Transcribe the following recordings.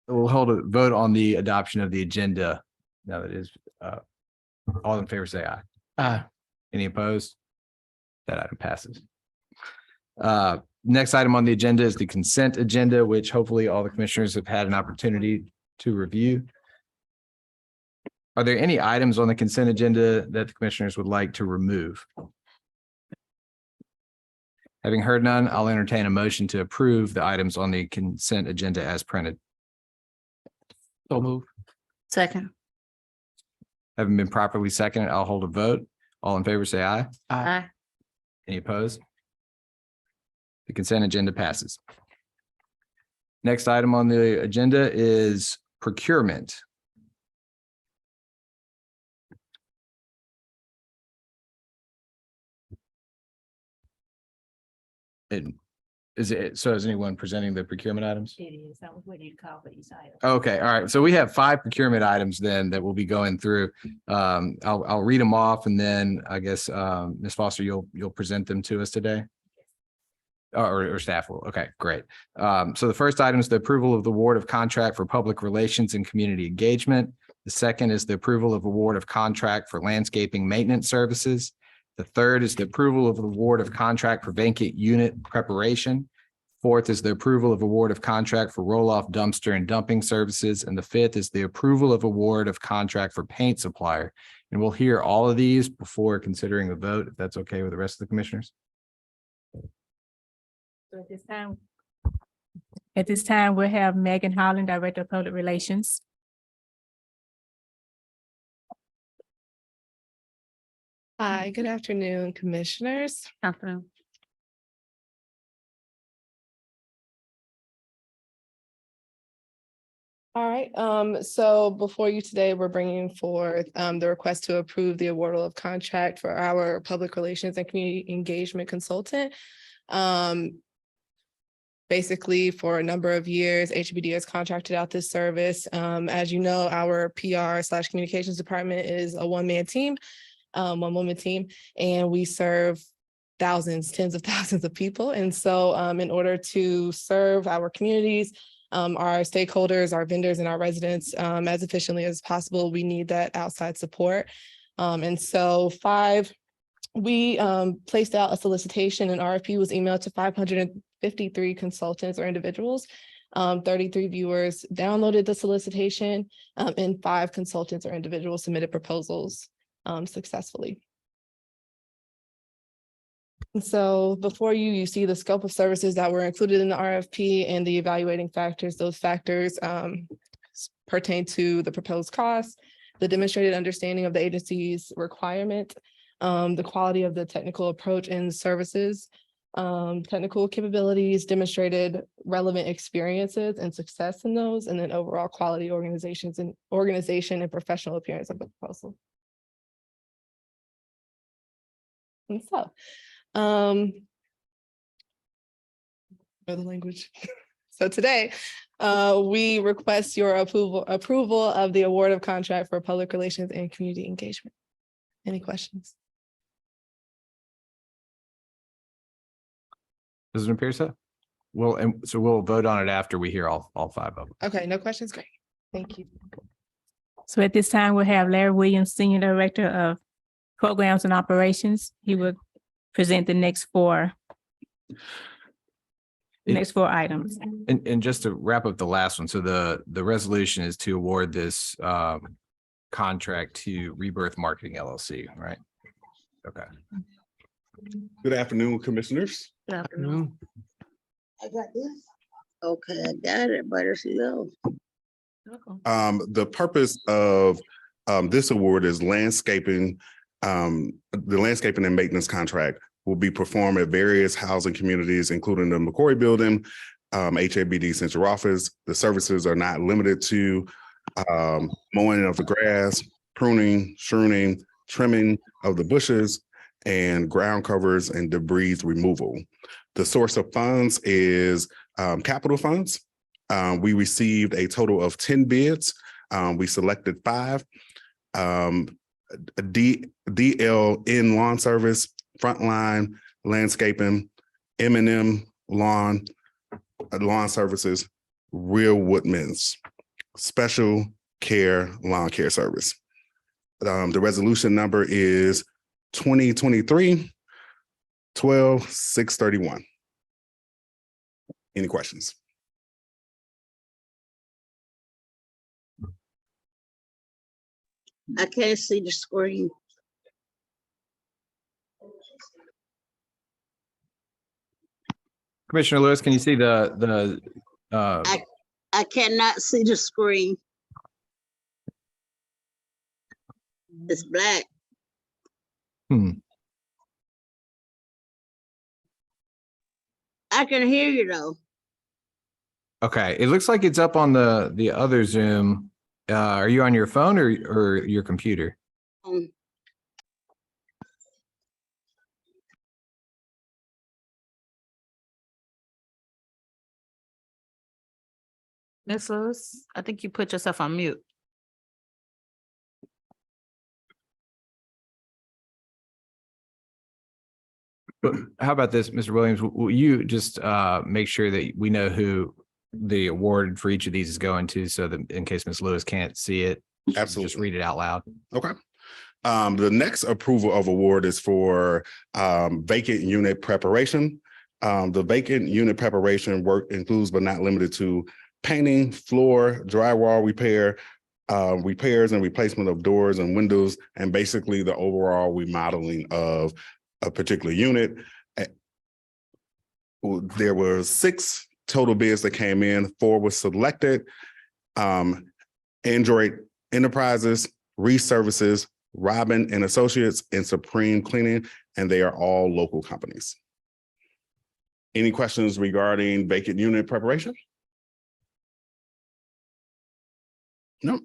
we'll hold a vote on the adoption of the agenda. Now that is, all in favor, say aye. Aye. Any opposed? That item passes. Next item on the agenda is the consent agenda, which hopefully all the commissioners have had an opportunity to review. Are there any items on the consent agenda that the commissioners would like to remove? Having heard none, I'll entertain a motion to approve the items on the consent agenda as printed. So move. Second. Having been properly seconded, I'll hold a vote. All in favor, say aye. Aye. Any opposed? The consent agenda passes. Next item on the agenda is procurement. So is anyone presenting the procurement items? It is. I was waiting to call for these items. Okay, all right. So we have 5 procurement items then that we'll be going through. I'll read them off and then I guess Ms. Foster, you'll present them to us today. Or staff will. Okay, great. So the first item is the approval of the award of contract for public relations and community engagement. The second is the approval of award of contract for landscaping maintenance services. The third is the approval of the award of contract for vacant unit preparation. Fourth is the approval of award of contract for roll-off dumpster and dumping services. And the fifth is the approval of award of contract for paint supplier. And we'll hear all of these before considering the vote, if that's okay with the rest of the commissioners. So at this time, we'll have Megan Holland, Director of Public Relations. Hi, good afternoon, commissioners. Afternoon. All right, so before you today, we're bringing forth the request to approve the award of contract for our public relations and community engagement consultant. Basically, for a number of years, HABD has contracted out this service. As you know, our PR/communications department is a one-man team. One-woman team, and we serve thousands, tens of thousands of people. And so in order to serve our communities, our stakeholders, our vendors, and our residents as efficiently as possible, we need that outside support. And so we placed out a solicitation, and RFP was emailed to 553 consultants or individuals. 33 viewers downloaded the solicitation, and 5 consultants or individuals submitted proposals successfully. And so before you see the scope of services that were included in the RFP and the evaluating factors. Those factors pertain to the proposed cost, the demonstrated understanding of the agency's requirement, the quality of the technical approach and services, technical capabilities, demonstrated relevant experiences and success in those, and then overall quality organization and professional appearance of the proposal. And so, the language. So today, we request your approval of the award of contract for public relations and community engagement. Any questions? Does it appear so? Well, and so we'll vote on it after we hear all 5 of them. Okay, no questions. Great. Thank you. So at this time, we'll have Larry Williams, Senior Director of Programs and Operations. He will present the next 4 items. And just to wrap up the last one, so the resolution is to award this contract to Rebirth Marketing LLC, right? Okay. Good afternoon, commissioners. Good afternoon. I got this. Okay, I got it, but it's low. The purpose of this award is landscaping. The landscaping and maintenance contract will be performed at various housing communities, including the McCory Building, HABD Central Office. The services are not limited to mowing of the grass, pruning, shruning, trimming of the bushes, and ground covers and debris removal. The source of funds is capital funds. We received a total of 10 bids. We selected 5. DLN Lawn Service, Frontline Landscaping, M&M Lawn Services, Real Woodman's. Special Care Lawn Care Service. The resolution number is 2023-12-631. Any questions? I can't see the screen. Commissioner Lewis, can you see the I cannot see the screen. It's black. I can hear you though. okay, it looks like it's up on the other Zoom. Are you on your phone or your computer? Ms. Lewis, I think you put yourself on mute. But how about this, Mr. Williams? Will you just make sure that we know who the award for each of these is going to, so that in case Ms. Lewis can't see it, Absolutely. just read it out loud. Okay. The next approval of award is for vacant unit preparation. The vacant unit preparation work includes but not limited to painting, floor, drywall repair, repairs and replacement of doors and windows, and basically the overall remodeling of a particular unit. There were 6 total bids that came in. 4 were selected. Android Enterprises, Reservices, Robin and Associates, and Supreme Cleaning, and they are all local companies. Any questions regarding vacant unit preparation? No.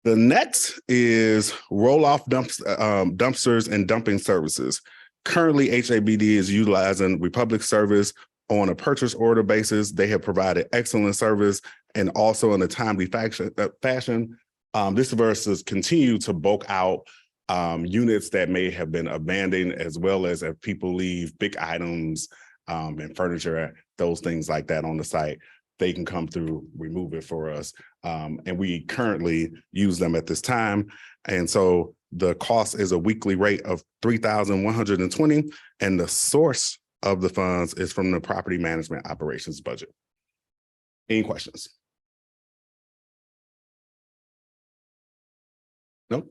The next is roll-off dumpsters and dumping services. Currently, HABD is utilizing Republic Service on a purchase order basis. They have provided excellent service and also in a timely fashion. This versus continue to bulk out units that may have been abandoned, as well as if people leave big items and furniture, those things like that on the site, they can come through, remove it for us. And we currently use them at this time. And so the cost is a weekly rate of $3,120, and the source of the funds is from the property management operations budget. Any questions? Nope.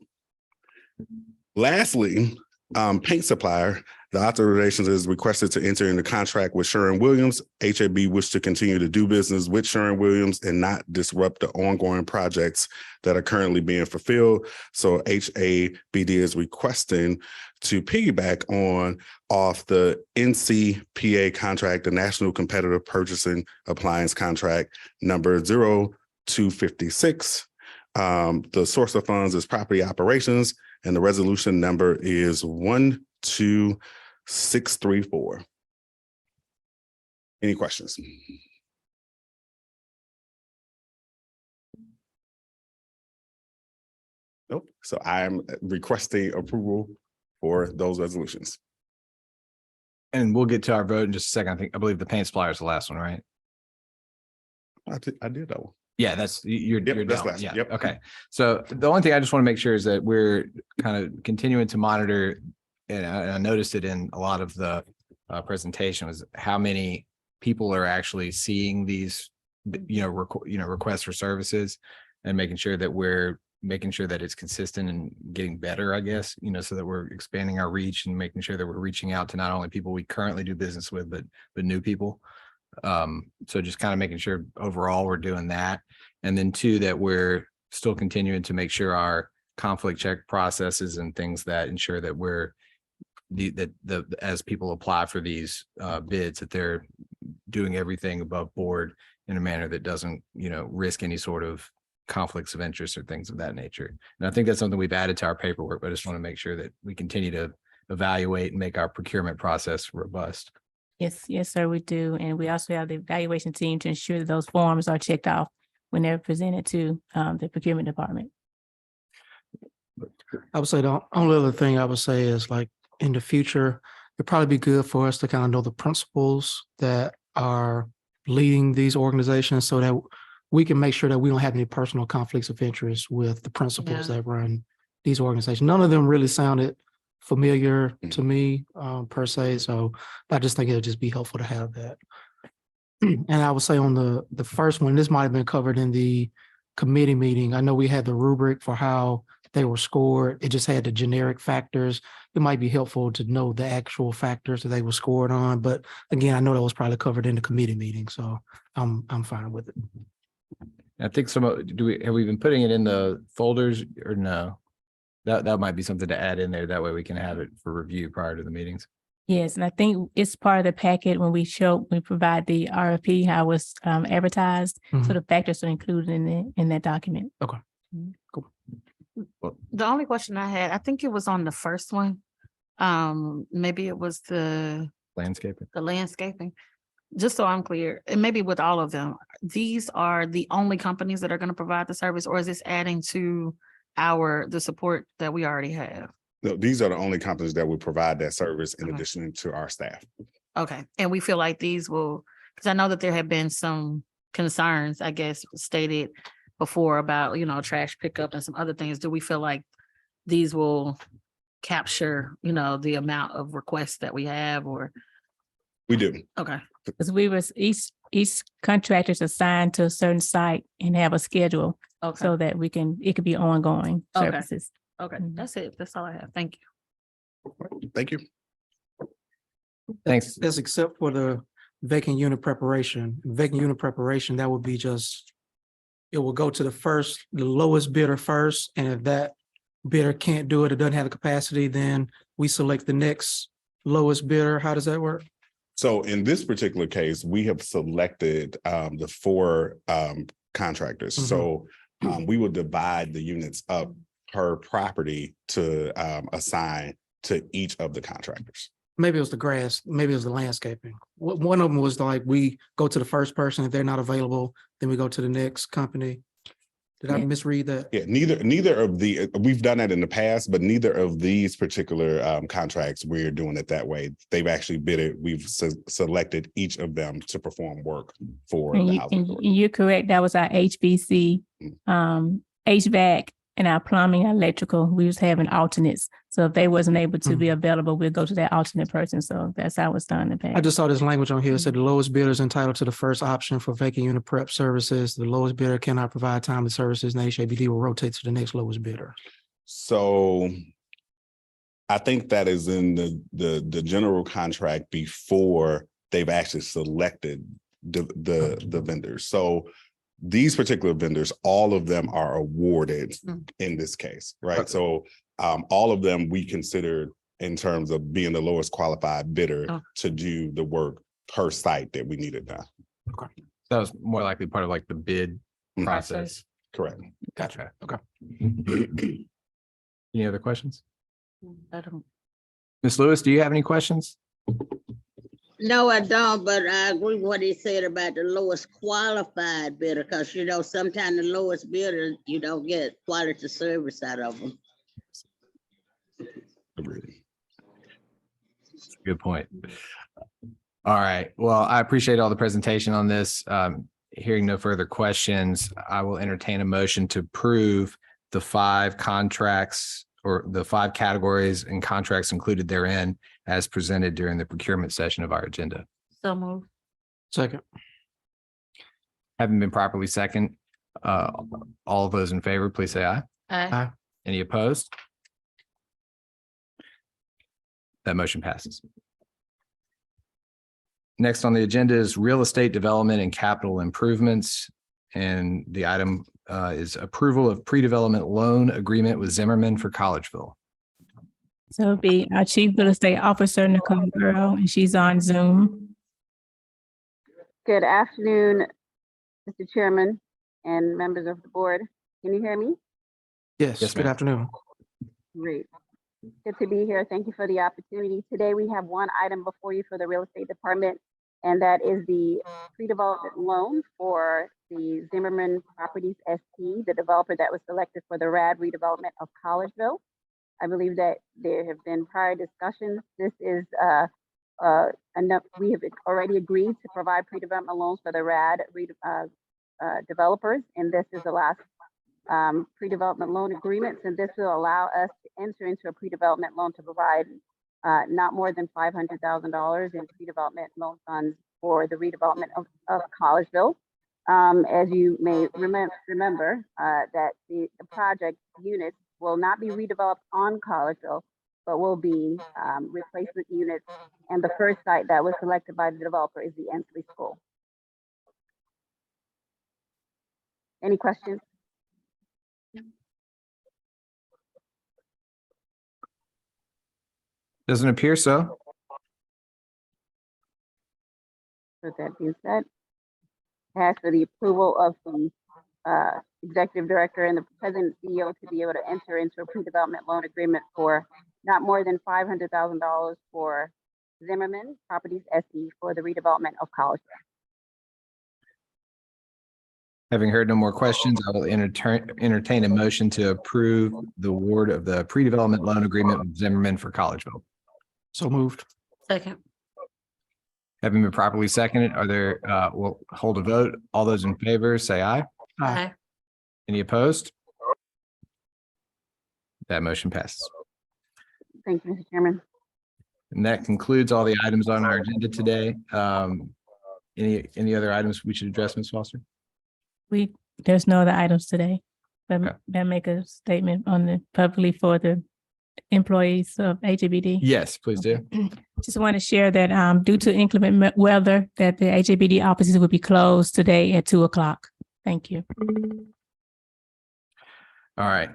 Lastly, paint supplier, the authorization is requested to enter into contract with Sherwin-Williams. HAB wish to continue to do business with Sherwin-Williams and not disrupt the ongoing projects that are currently being fulfilled. So HABD is requesting to piggyback off the NCPA contract, the National Competitive Purchasing Appliance Contract number 0256. The source of funds is property operations, and the resolution number is 12634. Any questions? Nope. So I am requesting approval for those resolutions. And we'll get to our vote in just a second. I believe the paint supplier is the last one, right? I did that one. Yeah, that's you're that's down. last. Yeah. Yep. Okay. So the only thing I just want to make sure is that we're kind of continuing to monitor, and I noticed it in a lot of the presentation, was how many people are actually seeing these, requests for services, and making sure that it's consistent and getting better, I guess, so that we're expanding our reach and making sure that we're reaching out to not only people we currently do business with, but new people. So just kind of making sure overall we're doing that. And then 2, that we're still continuing to make sure our conflict check processes and things that ensure that we're as people apply for these bids, that they're doing everything above board in a manner that doesn't, risk any sort of conflicts of interest or things of that nature. And I think that's something we've added to our paperwork, but I just want to make sure that we continue to evaluate and make our procurement process robust. Yes, sir, we do. And we also have the evaluation team to ensure that those forms are checked off when they're presented to the procurement department. I would say the only other thing I would say is, like, in the future, it'd probably be good for us to kind of know the principles that are leading these organizations so that we can make sure that we don't have any personal conflicts of interest with the principals Yeah. that run these organizations. None of them really sounded familiar to me per se, so I just think it'll just be helpful to have that. And I would say on the first one, this might have been covered in the committee meeting. I know we had the rubric for how they were scored. It just had the generic factors. It might be helpful to know the actual factors that they were scored on. But again, I know that was probably covered in the committee meeting, so I'm fine with it. I think have we been putting it in the folders or no? That might be something to add in there. That way we can have it for review prior to the meetings. Yes, and I think it's part of the packet when we provide the RFP, how it was advertised. So Mhm. the factors are included in that document. The only question I had, I think it was on the first one. Maybe it was the Landscaping. landscaping. Just so I'm clear, and maybe with all of them, these are the only companies that are gonna provide the service, or is this adding to the support that we already have? No, these are the only companies that will provide that service in Okay. addition to our staff. Okay, and we feel like these will, because I know that there have been some concerns, I guess, stated before about, trash pickup and some other things. Do we feel like these will capture, the amount of requests that we have, or, We do. okay, Because each contractor is assigned to a certain site and have a schedule okay, so that it could be ongoing Okay. services. okay, Mhm. that's it. That's all I have. Thank you. Thank you. Thanks. That's except for the vacant unit preparation. Vacant unit preparation, that would be just, it will go to the lowest bidder first, and if that bidder can't do it, it doesn't have the capacity, then we select the next lowest bidder. How does that work? So in this particular case, we have selected the 4 contractors. Mhm. So we will divide the units up per property to assign to each of the contractors. Maybe it was the grass, maybe it was the landscaping. One of them was like, we go to the first person, if they're not available, then we go to the next company. Did I Yeah. misread that? Yeah, neither of we've done that in the past, but neither of these particular contracts, we're doing it that way. They've actually we've selected each of them to perform work for And the you, housing and authority. you're correct. That was our HVC, HVAC, and our plumbing and electrical. We was having alternates. So if they wasn't able to be available, we'll go to that alternate person. So that's how it's done in the I past. just saw this language on here. It said the lowest bidder is entitled to the first option for vacant unit prep services. The lowest bidder cannot provide timely services, and HABD will rotate to the next lowest bidder. So I think that is in the general contract before they've actually selected the vendors. So these particular vendors, all of them are awarded in this case, right? Okay. So all of them we considered in terms of being the lowest qualified bidder to do the work per site that we needed done. That was more likely part of like the bid Mhm. process. Correct. Gotcha. Okay. Any other questions? I don't- Ms. Lewis, do you have any questions? No, I don't, but I agree with what he said about the lowest qualified bidder, because sometimes the lowest bidder, you don't get quality service out of them. Agreed. Good point. All right. Well, I appreciate all the presentation on this. Hearing no further questions, I will entertain a motion to approve the 5 contracts or the 5 categories and contracts included therein as presented during the procurement session of our agenda. So move. Second. Having been properly second, all of those in favor, please say aye. Aye. Any opposed? That motion passes. Next on the agenda is real estate development and capital improvements. And the item is approval of pre-development loan agreement with Zimmerman for Collegeville. So it'll be our Chief Real Estate Officer, Nicole Burrow, and she's on Zoom. Good afternoon, Mr. Chairman and members of the board. Can you hear me? Yes, Yes, good ma'am. afternoon. Great. Good to be here. Thank you for the opportunity. Today, we have one item before you for the real estate department, and that is the pre-development loan for the Zimmerman Properties ST, the developer that was selected for the RAD redevelopment of Collegeville. I believe that there have been prior discussions. This is we have already agreed to provide pre-development loans for the developers, and this is the last pre-development loan agreements, and this will allow us to enter into a pre-development loan to provide not more than $500,000 in pre-development loan funds for the redevelopment of Collegeville. As you may remember, that the project units will not be redeveloped on Collegeville, but will be replacement units. And the first site that was selected by the developer is the Ensley School. Any questions? Doesn't appear so. With that being said, ask for the approval of the executive director and the president and CEO to be able to enter into a pre-development loan agreement for not more than $500,000 for Zimmerman Properties SE for the redevelopment of Collegeville. Having heard no more questions, I will entertain a motion to approve the award of the pre-development loan agreement with Zimmerman for Collegeville. So moved. Second. Having been properly seconded, are there, we'll hold a vote. All those in favor, say aye. Aye. Any opposed? That motion passes. Thank you, Mr. Chairman. And that concludes all the items on our agenda today. Any other items we should address, Ms. Foster? There's no other items today. Okay. That make a statement on the publicly for the employees of HABD. Yes, please do. Just want to share that due to inclement weather, that the HABD offices will be closed today at 2:00. Thank you. All right.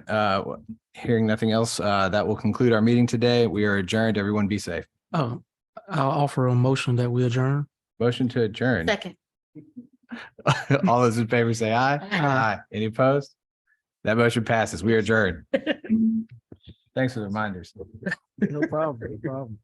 Hearing nothing else, that will conclude our meeting today. We are adjourned. Everyone be safe. Oh, I'll offer a motion that we adjourn. Motion to adjourn. Second. All those in favor say aye. Aye. Any opposed? That motion passes. We are adjourned. Thanks for the reminders. No problem. No problem.